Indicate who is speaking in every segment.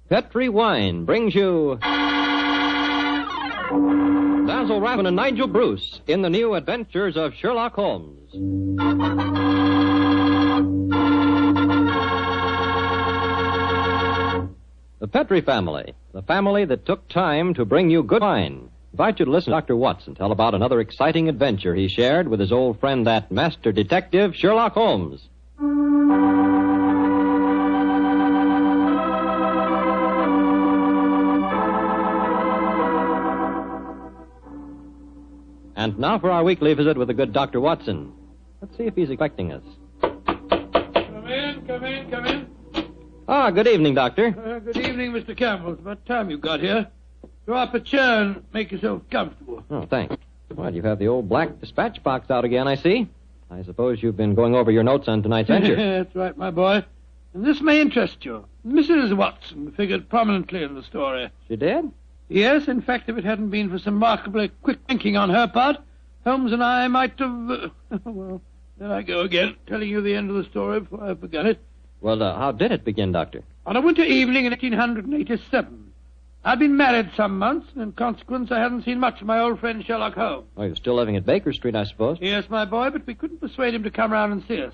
Speaker 1: Petri Wine brings you Basil Rathbone and Nigel Bruce in the new adventures of Sherlock Holmes. The Petri family, the family that took time to bring you good wine. I invite you to listen to Dr. Watson tell about another exciting adventure he shared with his old friend, that master detective, Sherlock Holmes. And now for our weekly visit with the good Dr. Watson. Let's see if he's expecting us.
Speaker 2: Come in.
Speaker 1: Ah, good evening, Doctor.
Speaker 2: Good evening, Mr. Campbell. It's about time you got here. Draw up a chair and make yourself comfortable.
Speaker 1: Oh, thanks. Well, you have the old black dispatch box out again, I see. I suppose you've been going over your notes on tonight's venture.
Speaker 2: That's right, my boy. And this may interest you. Mrs. Watson figured prominently in the story.
Speaker 1: She did?
Speaker 2: Yes, in fact, if it hadn't been for some remarkably quick thinking on her part, Holmes and I might have... well, there I go again, telling you the end of the story before I begun it.
Speaker 1: Well, how did it begin, Doctor?
Speaker 2: On a winter evening in 1887. I'd been married some months, and in consequence I hadn't seen much of my old friend Sherlock Holmes.
Speaker 1: Oh, you're still living at Baker Street, I suppose?
Speaker 2: Yes, my boy, but we couldn't persuade him to come round and see us.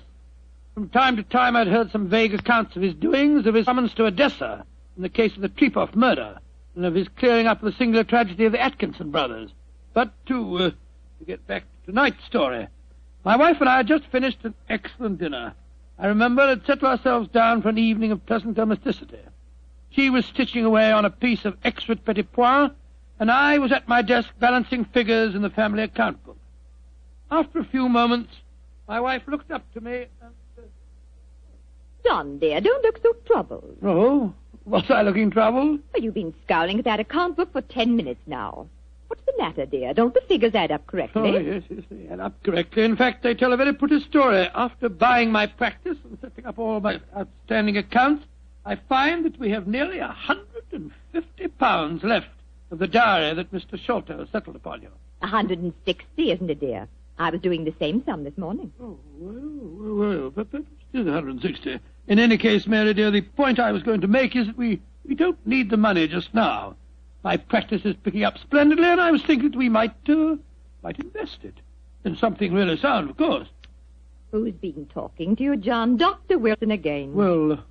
Speaker 2: From time to time I'd heard some vague accounts of his doings, of his summons to Odessa in the case of the Trepoff murder, and of his clearing up the singular tragedy of the Atkinson brothers. But to get back to tonight's story, my wife and I had just finished an excellent dinner. I remember had settled ourselves down for an evening of pleasant domesticity. She was stitching away on a piece of extra petit pois, and I was at my desk balancing figures in the family account book. After a few moments, my wife looked up to me and said,
Speaker 3: John, dear, don't look so troubled.
Speaker 2: "Oh, was I looking troubled?"
Speaker 3: Well, you've been scowling at that account book for 10 minutes now. What's the matter, dear? Don't the figures add up correctly?
Speaker 2: Oh, yes, they add up correctly. In fact, they tell a very pretty story. After buying my practice and setting up all my outstanding accounts, I find that we have nearly £150 left of the diary that Mr. Sholto settled upon you.
Speaker 3: 160, isn't it, dear? I was doing the same sum this morning.
Speaker 2: Oh, well, but still 160. In any case, Mary, dear, the point I was going to make is that we don't need the money just now. My practice is picking up splendidly, and I was thinking that we might invest it in something really sound, of course.
Speaker 3: Who's been talking to you, John? Dr. Wilson again.
Speaker 2: Well,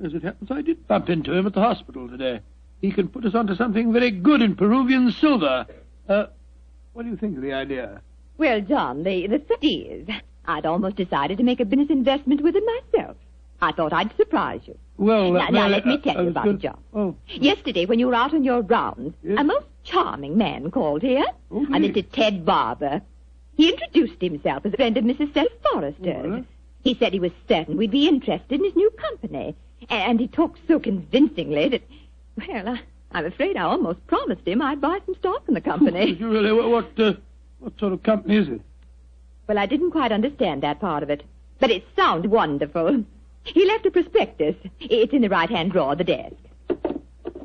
Speaker 2: as it happens, I did bump into him at the hospital today. He can put us onto something very good in Peruvian silver. What do you think of the idea?
Speaker 3: Well, John, the fact is, I'd almost decided to make a business investment with it myself. I thought I'd surprise you.
Speaker 2: Well,
Speaker 3: now let me tell you about it, John.
Speaker 2: Oh.
Speaker 3: Yesterday, when you were out on your rounds,
Speaker 2: Yes?
Speaker 3: a most charming man called here,
Speaker 2: Oh,
Speaker 3: a Mr. Ted Barber. He introduced himself as a friend of Mrs. Self Forrester's.
Speaker 2: All right.
Speaker 3: He said he was certain we'd be interested in his new company. And he talked so convincingly that, well, I'm afraid I almost promised him I'd buy some stock in the company.
Speaker 2: Did you really? What sort of company is it?
Speaker 3: Well, I didn't quite understand that part of it. But it sounded wonderful. He left a prospectus. It's in the right-hand drawer of the desk.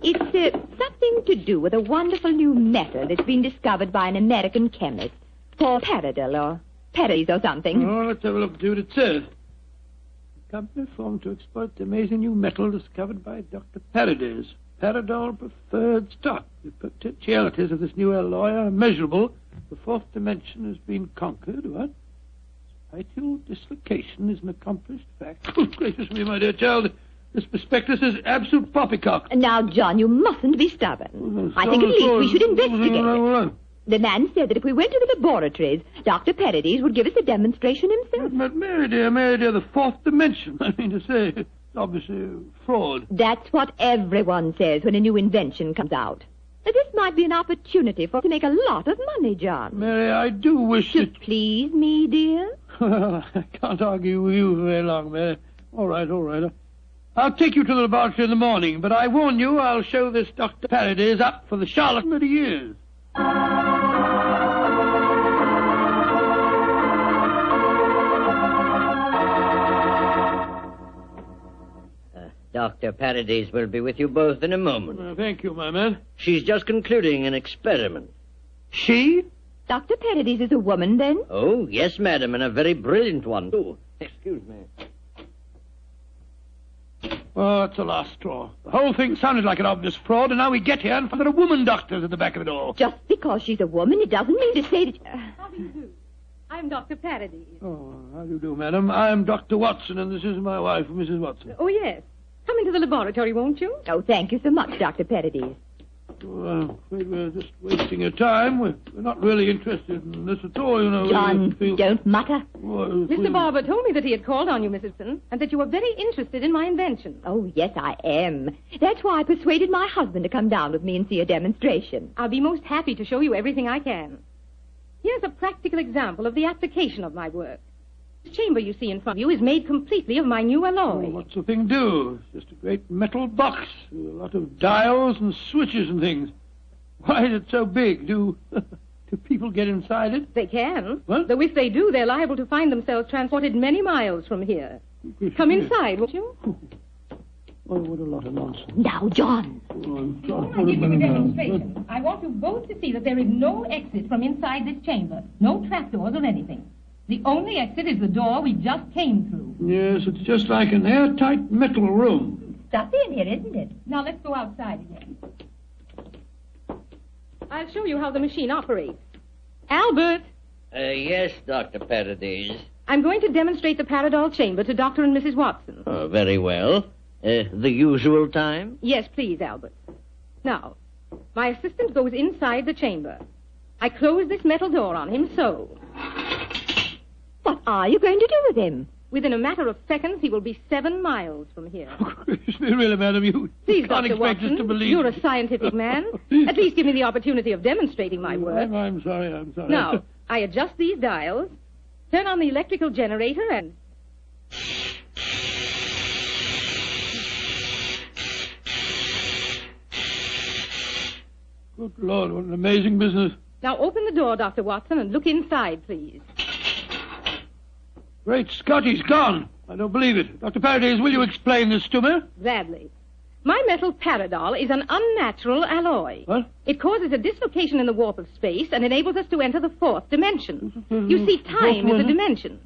Speaker 3: It's something to do with a wonderful new metal that's been discovered by an American chemist called Paradol or Paradis or something.
Speaker 2: Oh, let's have a look and see what it says. A company formed to exploit the amazing new metal discovered by Dr. Paradis. Paradol preferred stock. The potentialities of this new alloy are immeasurable. The fourth dimension has been conquered. What? Spatial dislocation is an accomplished fact. Oh, gracious me, my dear child. This prospectus is absolute poppycock.
Speaker 3: Now, John, you mustn't be stubborn. I think at least we should investigate it. The man said that if we went to the laboratories, Dr. Paradis would give us a demonstration himself.
Speaker 2: But Mary dear, the fourth dimension, I mean to say, it's obviously fraud.
Speaker 3: That's what everyone says when a new invention comes out. Now, this might be an opportunity for us to make a lot of money, John.
Speaker 2: Mary, I do wish
Speaker 3: To
Speaker 2: that...
Speaker 3: please me, dear?
Speaker 2: Well, I can't argue with you very long, Mary. All right. I'll take you to the laboratory in the morning, but I warn you, I'll show this Dr. Paradis up for the charlatan that he is.
Speaker 4: Dr. Paradis will be with you both in a moment.
Speaker 2: Thank you, my man.
Speaker 4: She's just concluding an experiment.
Speaker 2: She?
Speaker 3: Dr. Paradis is a woman, then?
Speaker 4: Oh, yes, madam, and a very brilliant one, too. Excuse me.
Speaker 2: Oh, that's the last straw. The whole thing sounded like an obvious fraud, and now we get here and find there are woman doctors at the back of it all.
Speaker 3: Just because she's a woman, it doesn't mean to say that...
Speaker 5: How do you do? I'm Dr. Paradol.
Speaker 2: Oh, how do you do, madam? I'm Dr. Watson, and this is my wife, Mrs. Watson.
Speaker 5: Oh, yes. Come into the laboratory, won't you?
Speaker 3: Oh, thank you so much, Dr. Paradol.
Speaker 2: Well, I'm afraid we're just wasting your time. We're not really interested in this at all, you know.
Speaker 3: John, don't mutter.
Speaker 5: Mr. Barber told me that he had called on you, Mrs. Watson, and that you were very interested in my invention.
Speaker 3: Oh, yes, I am. That's why I persuaded my husband to come down with me and see a demonstration.
Speaker 5: I'll be most happy to show you everything I can. Here's a practical example of the application of my work. This chamber you see in front of you is made completely of my new alloy.
Speaker 2: Oh, what's the thing do? It's just a great metal box with a lot of dials and switches and things. Why is it so big? Do people get inside it?
Speaker 5: They can.
Speaker 2: What?
Speaker 5: Though if they do, they're liable to find themselves transported many miles from here. Come inside, won't you?
Speaker 2: Oh, what a lot of nonsense.
Speaker 3: Now, John.
Speaker 5: Before I give you the demonstration, I want you both to see that there is no exit from inside this chamber. No trapdoors or anything. The only exit is the door we just came through.
Speaker 2: Yes, it's just like an airtight metal room.
Speaker 3: Stuffy in here, isn't it?
Speaker 5: Now let's go outside again. I'll show you how the machine operates. Albert,
Speaker 4: Yes, Dr. Paradol.
Speaker 5: I'm going to demonstrate the Paradol chamber to Dr. and Mrs. Watson.
Speaker 4: Oh, very well. The usual time?
Speaker 5: Yes, please, Albert. Now, my assistant goes inside the chamber. I close this metal door on him, so.
Speaker 3: What are you going to do with him?
Speaker 5: Within a matter of seconds, he will be 7 miles from here.
Speaker 2: Really, madam, you
Speaker 5: Please,
Speaker 2: can't
Speaker 5: Dr.
Speaker 2: expect us
Speaker 5: Watson,
Speaker 2: to believe
Speaker 5: you're
Speaker 2: it.
Speaker 5: a scientific man. At least give me the opportunity of demonstrating my work.
Speaker 2: I'm sorry.
Speaker 5: Now, I adjust these dials, turn on the electrical generator, and...
Speaker 2: Good Lord, what an amazing business.
Speaker 5: Now open the door, Dr. Watson, and look inside, please.
Speaker 2: Great Scott, he's gone. I don't believe it. Dr. Paradol, will you explain this to me?
Speaker 5: Gladly. My metal Paradol is an unnatural alloy.
Speaker 2: What?
Speaker 5: It causes a dislocation in the warp of space and enables us to enter the 4th dimension. You see, time is a dimension.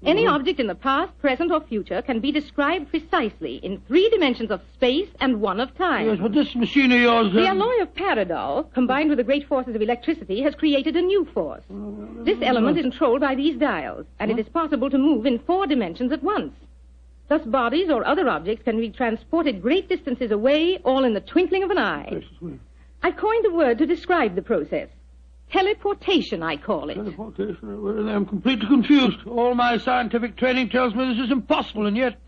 Speaker 5: Any object in the past, present, or future can be described precisely in 3 dimensions of space and 1 of time.
Speaker 2: Yes, but this machine of yours...
Speaker 5: The alloy of Paradol, combined with the great forces of electricity, has created a new force. This element is controlled by these dials, and it is possible to move in 4 dimensions at once. Thus, bodies or other objects can be transported great distances away, all in the twinkling of an eye. I've coined a word to describe the process. Teleportation, I call it.
Speaker 2: Teleportation? Well, I'm completely confused. All my scientific training tells me this is impossible, and yet...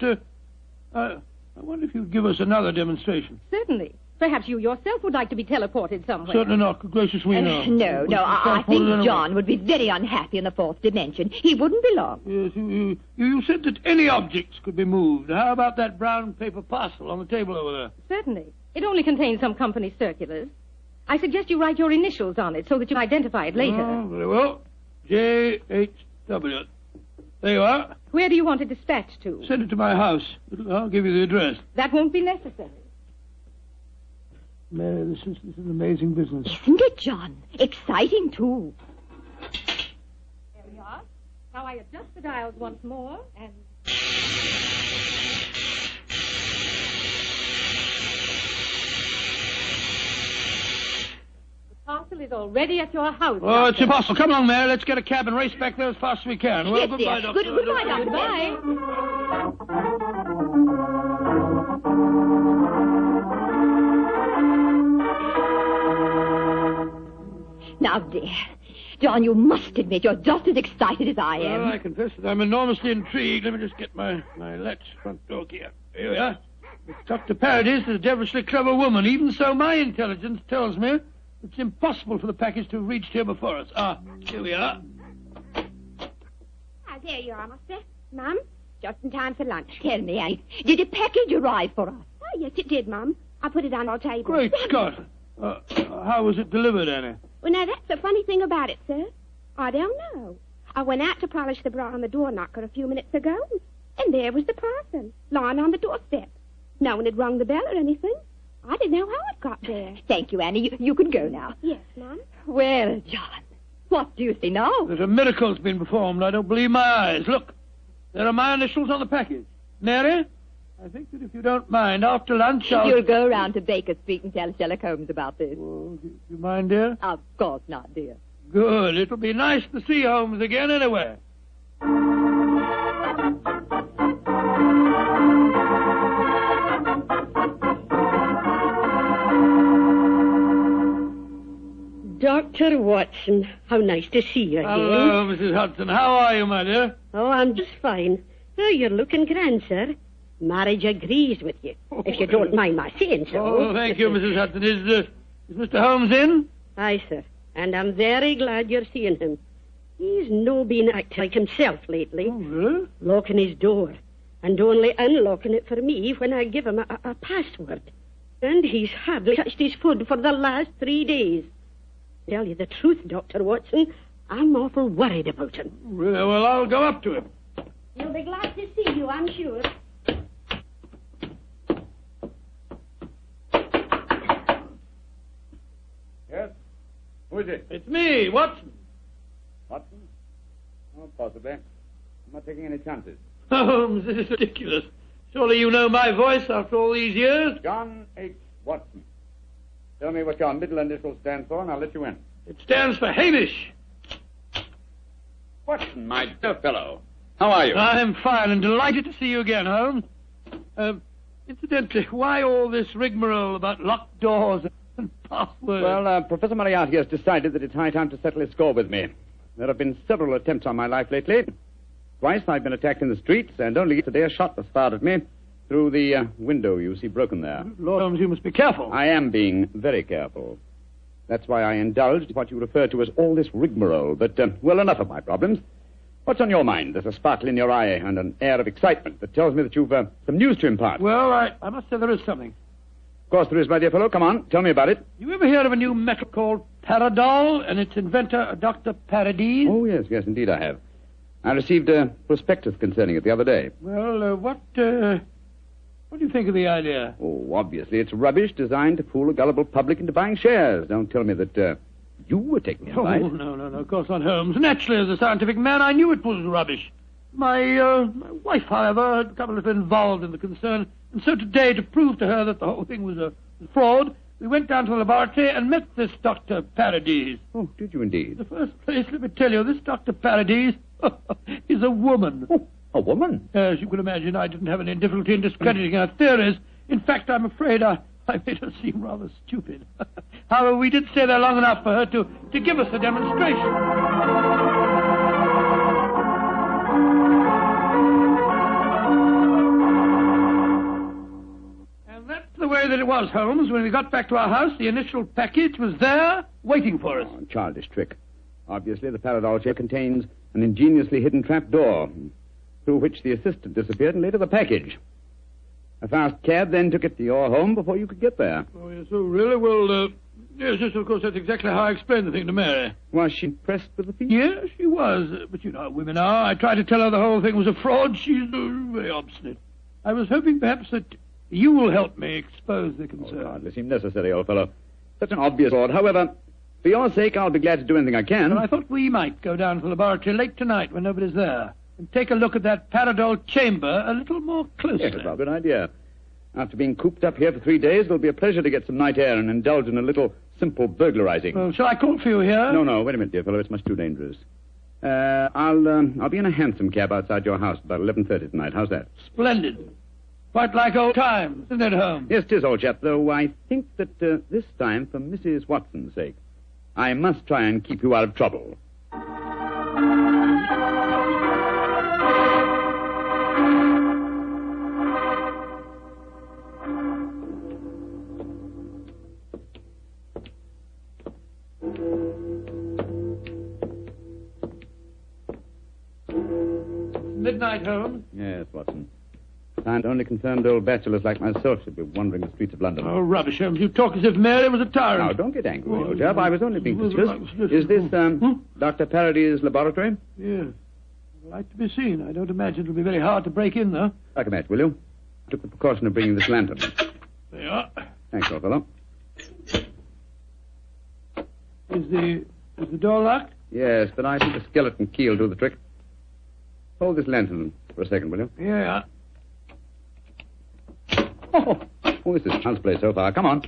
Speaker 2: I wonder if you'd give us another demonstration.
Speaker 5: Certainly. Perhaps you yourself would like to be teleported somewhere.
Speaker 2: Certainly not. Good gracious me, no.
Speaker 3: No, I think John would be very unhappy in the 4th dimension. He wouldn't belong.
Speaker 2: Yes, you said that any objects could be moved. How about that brown paper parcel on the table over there?
Speaker 5: Certainly. It only contains some company circulars. I suggest you write your initials on it so that you can identify it later.
Speaker 2: Oh, very well. J.H.W. There you are.
Speaker 5: Where do you want it dispatched to?
Speaker 2: Send it to my house. I'll give you the address.
Speaker 5: That won't be necessary.
Speaker 2: Mary, this is an amazing business.
Speaker 3: Isn't it, John? Exciting, too.
Speaker 5: There we are. Now I adjust the dials once more, and... The parcel is already at your house.
Speaker 2: Oh,
Speaker 5: Doctor.
Speaker 2: it's impossible. Come along, Mary. Let's get a cab and race back there as fast as we can. Well,
Speaker 3: Yes,
Speaker 2: goodbye,
Speaker 3: dear.
Speaker 2: Doctor.
Speaker 3: Goodbye, Doctor.
Speaker 5: Goodbye.
Speaker 3: Now, dear, John, you must admit you're just as excited as I am.
Speaker 2: Well, I confess that I'm enormously intrigued. Let me just get my latch front door key up. Here we are. Dr. Paradol is a devilishly clever woman. Even so, my intelligence tells me it's impossible for the package to have reached here before us. Here we are.
Speaker 6: There you are, Master. Mum, just in time for lunch.
Speaker 3: Tell me, Annie, did a package arrive for us?
Speaker 6: Oh, yes, it did, Mum. I put it on our table.
Speaker 2: Great Scott. How was it delivered, Annie?
Speaker 6: Well, now, that's the funny thing about it, sir. I don't know. I went out to polish the bra on the door knocker a few minutes ago, and there was the parcel, lying on the doorstep. No one had rung the bell or anything. I didn't know how it got there.
Speaker 3: Thank you, Annie. You can go now.
Speaker 6: Yes, Mum.
Speaker 3: Well, John, what do you see now?
Speaker 2: That a miracle's been performed. I don't believe my eyes. Look, there are my initials on the package. Mary, I think that if you don't mind, after lunch
Speaker 3: You'll go round to Baker Street and tell Sherlock Holmes about this.
Speaker 2: Oh, do you mind, dear?
Speaker 3: Of course not, dear.
Speaker 2: Good. It'll be nice to see Holmes again anyway.
Speaker 7: Dr. Watson, how nice to see you again.
Speaker 2: Hello, Mrs. Hudson. How are you, my dear?
Speaker 7: Oh, I'm just fine. Oh, you're looking grand, sir. Marriage agrees with you, if you don't mind my saying so.
Speaker 2: Oh, thank you, Mrs. Hudson. Is Mr. Holmes in?
Speaker 7: Aye, sir. And I'm very glad you're seeing him. He's no been acting like himself lately.
Speaker 2: Oh, really?
Speaker 7: Locking his door, and only unlocking it for me when I give him a password. And he's hardly touched his food for the last 3 days. Tell you the truth, Dr. Watson, I'm awful worried about him.
Speaker 2: Really? Well, I'll go up to him.
Speaker 7: He'll be glad to see you, I'm sure.
Speaker 8: Yes? Who is it?
Speaker 2: It's me, Watson.
Speaker 8: Watson? Oh, possibly. I'm not taking any chances.
Speaker 2: Holmes, this is ridiculous. Surely you know my voice after all these years?
Speaker 8: John H. Watson. Tell me what your middle initials stand for, and I'll let you in.
Speaker 2: It stands for Hamish.
Speaker 8: Watson, my dear fellow. How are you?
Speaker 2: I'm fine and delighted to see you again, Holmes. Incidentally, why all this rigmarole about locked doors and passwords?
Speaker 8: Well, Professor Moriarty has decided that it's high time to settle his score with me. There have been several attempts on my life lately. Twice I've been attacked in the streets, and only yesterday a shot was fired at me through the window you see broken there.
Speaker 2: Lord Holmes, you must be careful.
Speaker 8: I am being very careful. That's why I indulged what you refer to as all this rigmarole. But, well, enough of my problems. What's on your mind? There's a sparkle in your eye and an air of excitement that tells me that you've some news to impart.
Speaker 2: Well, I must say there is something.
Speaker 8: Of course there is, my dear fellow. Come on, tell me about it.
Speaker 2: You ever hear of a new metal called Paradol and its inventor, Dr. Paradis?
Speaker 8: Oh, yes, indeed I have. I received a prospectus concerning it the other day.
Speaker 2: Well, what do you think of the idea?
Speaker 8: Oh, obviously it's rubbish designed to fool a gullible public into buying shares. Don't tell me that you were taking advice.
Speaker 2: Oh, no, of course not, Holmes. Naturally, as a scientific man, I knew it was rubbish. My wife, however, had become a little involved in the concern, and so today, to prove to her that the whole thing was a fraud, we went down to the laboratory and met this Dr. Paradis.
Speaker 8: Oh, did you indeed?
Speaker 2: In the first place, let me tell you, this Dr. Paradis is a woman.
Speaker 8: Oh, a woman?
Speaker 2: As you can imagine, I didn't have any difficulty in discrediting her theories. In fact, I'm afraid I made her seem rather stupid. However, we did stay there long enough for her to give us a demonstration. The way that it was, Holmes. When we got back to our house, the initial package was there, waiting for us.
Speaker 8: Oh, childish trick. Obviously, the Paradol chair contains an ingeniously hidden trap door, through which the assistant disappeared and later the package. A fast cab then took it to your home before you could get there.
Speaker 2: Oh, yes, oh, really? Well, yes, of course, that's exactly how I explained the thing to Mary.
Speaker 8: Was she impressed with the feat?
Speaker 2: Yes, she was. But you know how women are. I tried to tell her the whole thing was a fraud. She's very obstinate. I was hoping perhaps that you will help me expose the concern.
Speaker 8: Oh, hardly seem necessary, old fellow. Such an obvious fraud. However, for your sake, I'll be glad to do anything I can.
Speaker 2: Well, I thought we might go down to the laboratory late tonight when nobody's there and take a look at that Paradol chamber a little more closely.
Speaker 8: Yes, a good idea. After being cooped up here for 3 days, it'll be a pleasure to get some night air and indulge in a little simple burglarizing.
Speaker 2: Well, shall I call for you here?
Speaker 8: No, wait a minute, dear fellow. It's much too dangerous. I'll be in a hansom cab outside your house about 11:30 tonight. How's that?
Speaker 2: Splendid. Quite like old times, isn't it, Holmes?
Speaker 8: Yes, 'tis, old chap, though I think that this time, for Mrs. Watson's sake, I must try and keep you out of trouble.
Speaker 2: Midnight, Holmes.
Speaker 8: Yes, Watson. And only concerned old bachelors like myself should be wandering the streets of London.
Speaker 2: Oh, rubbish, Holmes. You talk as if Mary was a tyrant.
Speaker 8: Now, don't get angry, old chap. I was only being facetious. Is this, Dr. Paradis' laboratory?
Speaker 2: Yes. Like to be seen. I don't imagine it'll be very hard to break in, though.
Speaker 8: Like a match, will you? I took the precaution of bringing this lantern.
Speaker 2: There you are.
Speaker 8: Thanks, old fellow.
Speaker 2: Is the door locked?
Speaker 8: Yes, but I think a skeleton key will do the trick. Hold this lantern for a second, will you?
Speaker 2: Yeah.
Speaker 8: Oh, this is child's play so far. Come on.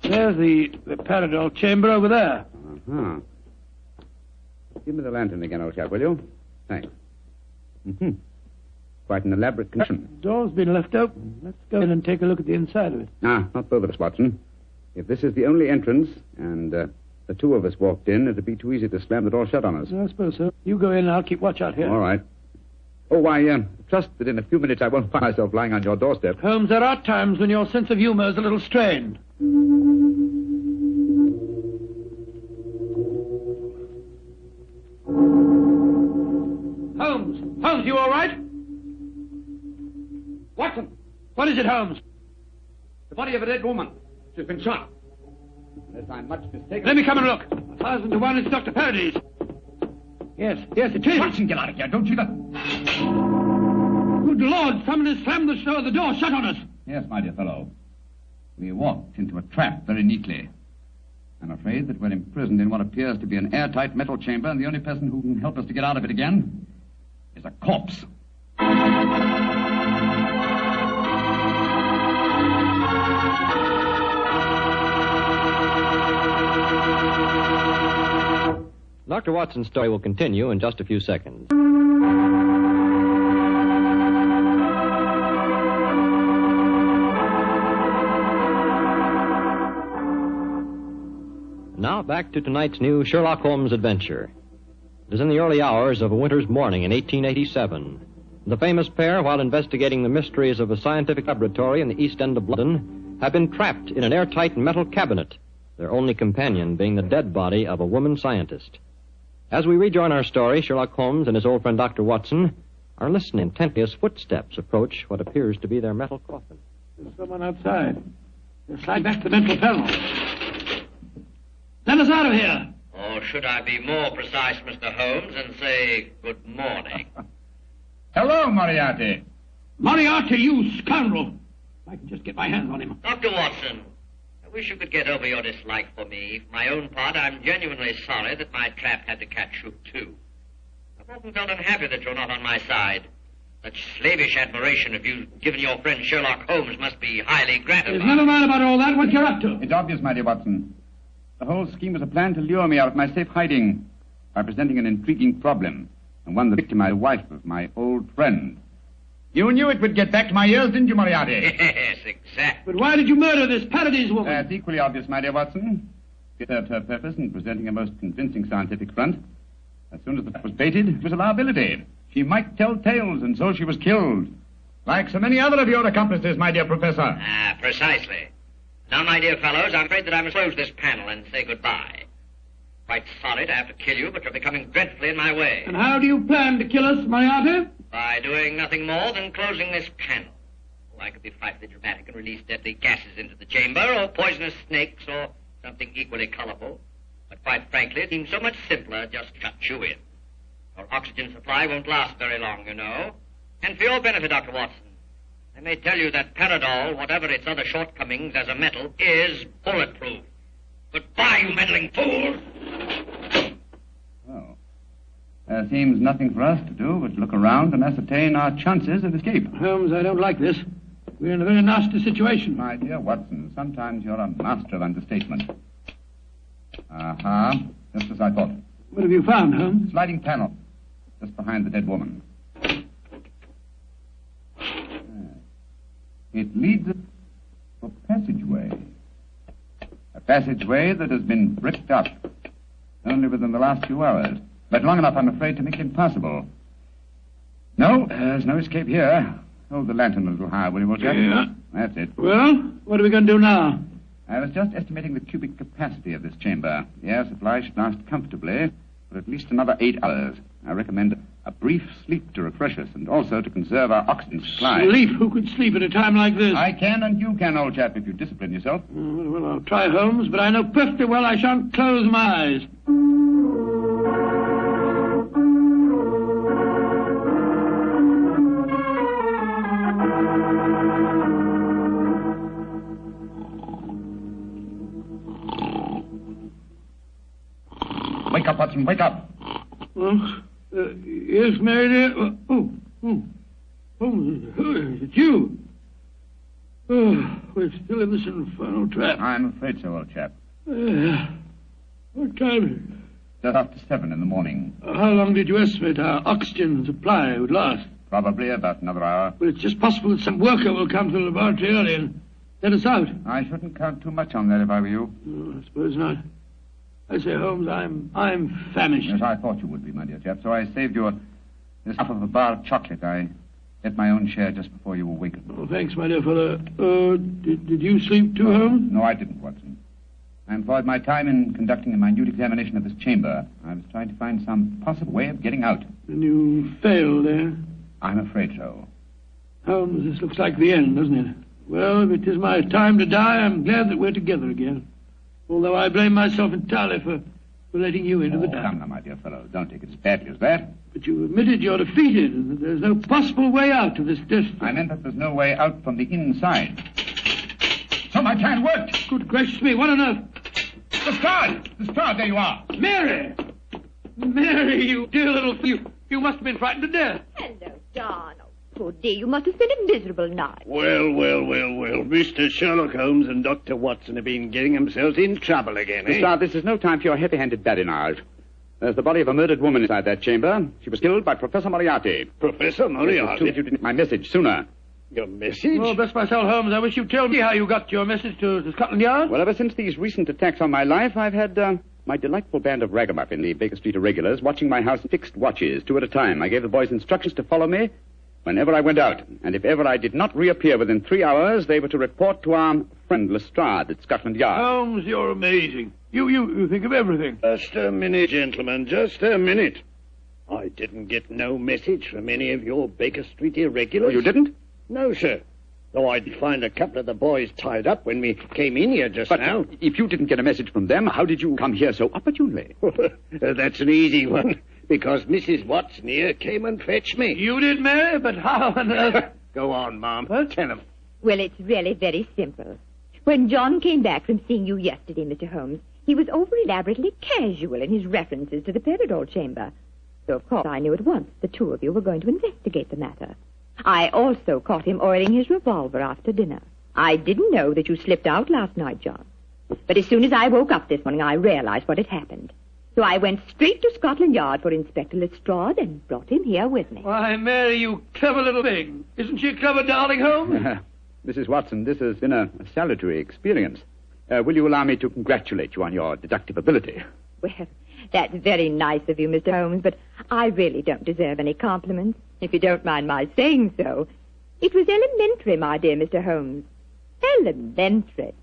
Speaker 2: There's the Paradol chamber over there.
Speaker 8: Uh-huh. Give me the lantern again, old chap, will you? Thanks. Mm-hmm. Quite an elaborate condition.
Speaker 2: The door's been left open. Let's go in and take a look at the inside of it.
Speaker 8: Not both of us, Watson. If this is the only entrance, and the two of us walked in, it'd be too easy to slam the door shut on us.
Speaker 2: I suppose so. You go in and I'll keep watch out here.
Speaker 8: All right. Oh, trust that in a few minutes I won't find myself lying on your doorstep.
Speaker 2: Holmes, there are times when your sense of humor is a little strained. Holmes, you all right? Watson! What is it, Holmes?
Speaker 8: The body of a dead woman. She's been shot. Unless I'm much mistaken...
Speaker 2: Let me come and look. 1,000 to 1, it's Dr. Paradis. Yes, it is.
Speaker 8: Watson, get out of here. Don't you...
Speaker 2: Good Lord, someone has slammed the door shut on us.
Speaker 9: Yes, my dear fellow. We walked into a trap very neatly. I'm afraid that we're imprisoned in what appears to be an airtight metal chamber, and the only person who can help us to get out of it again is a corpse.
Speaker 1: Dr. Watson's story will continue in just a few seconds. Now back to tonight's new Sherlock Holmes adventure. It is in the early hours of a winter's morning in 1887. The famous pair, while investigating the mysteries of a scientific laboratory in the East End of London, have been trapped in an airtight metal cabinet, their only companion being the dead body of a woman scientist. As we rejoin our story, Sherlock Holmes and his old friend Dr. Watson are listening intently as footsteps approach what appears to be their metal coffin.
Speaker 2: There's someone outside. They'll slide back the mental panel. Let us out of here.
Speaker 4: Or should I be more precise, Mr. Holmes, and say good morning?
Speaker 9: Hello, Moriarty.
Speaker 2: Moriarty, you scoundrel. I can just get my hands on him.
Speaker 4: Dr. Watson, I wish you could get over your dislike for me. For my own part, I'm genuinely sorry that my trap had to catch you, too. I've often felt unhappy that you're not on my side. Such slavish admiration of you given your friend Sherlock Holmes must be highly gratifying.
Speaker 2: Never mind about all that. What you're up to?
Speaker 9: It's obvious, my dear Watson. The whole scheme was a plan to lure me out of my safe hiding by presenting an intriguing problem, and one the victim, my wife of my old friend. You knew it would get back to my ears, didn't you, Moriarty?
Speaker 4: Yes, exactly.
Speaker 2: But why did you murder this Paradis woman?
Speaker 9: That's equally obvious, my dear Watson. It served her purpose in presenting a most convincing scientific front. As soon as the was baited, it was a liability. She might tell tales, and so she was killed. Like so many other of your accomplices, my dear Professor.
Speaker 4: Ah, precisely. Now, my dear fellows, I'm afraid that I must close this panel and say goodbye. Quite sorry to have to kill you, but you're becoming dreadfully in my way.
Speaker 2: And how do you plan to kill us, Moriarty?
Speaker 4: By doing nothing more than closing this panel. Oh, I could be frightfully dramatic and release deadly gases into the chamber, or poisonous snakes, or something equally colorful. But quite frankly, it seems so much simpler just to shut you in. Your oxygen supply won't last very long, you know. And for your benefit, Dr. Watson, I may tell you that Paradol, whatever its other shortcomings as a metal, is bulletproof. Goodbye, you meddling fools!
Speaker 9: Well, there seems nothing for us to do but look around and ascertain our chances of escape.
Speaker 2: Holmes, I don't like this. We're in a very nasty situation.
Speaker 9: My dear Watson, sometimes you're a master of understatement. Aha, just as I thought.
Speaker 2: What have you found, Holmes?
Speaker 9: Sliding panel, just behind the dead woman. It leads us to a passageway. A passageway that has been bricked up only within the last few hours. But long enough, I'm afraid, to make it impossible. No, there's no escape here. Hold the lantern a little higher, will you, old chap?
Speaker 2: Yeah.
Speaker 9: That's it.
Speaker 2: Well, what are we going to do now?
Speaker 9: I was just estimating the cubic capacity of this chamber. The air supply should last comfortably for at least another 8 hours. I recommend a brief sleep to refresh us and also to conserve our oxygen supply.
Speaker 2: Sleep? Who could sleep at a time like this?
Speaker 9: I can and you can, old chap, if you discipline yourself.
Speaker 2: Well, I'll try, Holmes, but I know perfectly well I shan't close my eyes.
Speaker 9: Wake up, Watson, wake up.
Speaker 2: Yes, Mary dear. Holmes, is it you? Oh, we're still in this infernal trap.
Speaker 9: I'm afraid so, old chap.
Speaker 2: What time?
Speaker 9: Just after 7 in the morning.
Speaker 2: How long did you estimate our oxygen supply would last?
Speaker 9: Probably about another hour.
Speaker 2: Well, it's just possible that some worker will come to the laboratory early and let us out.
Speaker 9: I shouldn't count too much on that if I were you.
Speaker 2: I suppose not. I say, Holmes, I'm famished.
Speaker 9: Yes, I thought you would be, my dear chap, so I saved you this half of a bar of chocolate. I ate my own share just before you awakened.
Speaker 2: Oh, thanks, my dear fellow. Did you sleep too, Holmes?
Speaker 9: No, I didn't, Watson. I employed my time in conducting a minute examination of this chamber. I was trying to find some possible way of getting out.
Speaker 2: And you failed, eh?
Speaker 9: I'm afraid so.
Speaker 2: Holmes, this looks like the end, doesn't it? Well, if it is my time to die, I'm glad that we're together again. Although I blame myself entirely for letting you into the dark.
Speaker 9: Come now, my dear fellow. Don't take it as badly as that.
Speaker 2: But you admitted you're defeated and that there's no possible way out of this destiny.
Speaker 9: I meant that there's no way out from the inside. So my plan worked.
Speaker 2: Good gracious me, what on earth?
Speaker 9: The star, there you are.
Speaker 2: Mary! Mary, you dear little thing. You must have been frightened to death.
Speaker 3: Hello, John. Oh, poor dear, you must have spent a miserable night.
Speaker 10: Well. Mr. Sherlock Holmes and Dr. Watson have been getting themselves in trouble again, eh?
Speaker 8: Sir, this is no time for your heavy-handed badinage. There's the body of a murdered woman inside that chamber. She was killed by Professor Moriarty.
Speaker 10: Professor Moriarty?
Speaker 8: If you didn't my message sooner.
Speaker 10: Your message?
Speaker 2: Oh, bless my soul, Holmes. I wish you'd tell me how you got your message to Scotland Yard.
Speaker 8: Well, ever since these recent attacks on my life, I've had my delightful band of ragamuffin, the Baker Street Irregulars, watching my house in fixed watches, 2 at a time. I gave the boys instructions to follow me whenever I went out. And if ever I did not reappear within 3 hours, they were to report to our friend Lestrade at Scotland Yard.
Speaker 2: Holmes, you're amazing. You think of everything.
Speaker 10: Just a minute, gentlemen, just a minute. I didn't get no message from any of your Baker Street Irregulars.
Speaker 8: Oh, you didn't?
Speaker 10: No, sir. Though I did find a couple of the boys tied up when we came in here just now.
Speaker 8: But if you didn't get a message from them, how did you come here so opportunely?
Speaker 10: That's an easy one, because Mrs. Watson here came and fetched me.
Speaker 2: You did, Mary, but how on earth...
Speaker 10: Go on, Mom. Tell him.
Speaker 3: Well, it's really very simple. When John came back from seeing you yesterday, Mr. Holmes, he was over-elaborately casual in his references to the Paradol chamber. So, of course, I knew at once the two of you were going to investigate the matter. I also caught him oiling his revolver after dinner. I didn't know that you slipped out last night, John. But as soon as I woke up this morning, I realized what had happened. So I went straight to Scotland Yard for Inspector Lestrade and brought him here with me.
Speaker 2: Why, Mary, you clever little thing. Isn't she a clever darling, Holmes?
Speaker 8: Mrs. Watson, this has been a salutary experience. Will you allow me to congratulate you on your deductive ability?
Speaker 3: Well, that's very nice of you, Mr. Holmes, but I really don't deserve any compliments, if you don't mind my saying so. It was elementary, my dear Mr. Holmes. Elementary.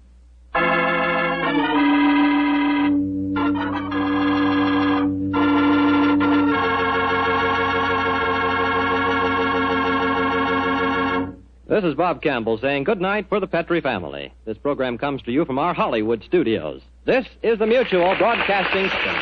Speaker 1: This is Bob Campbell saying good night for the Petrie family. This program comes to you from our Hollywood studios. This is the Mutual Broadcasting System.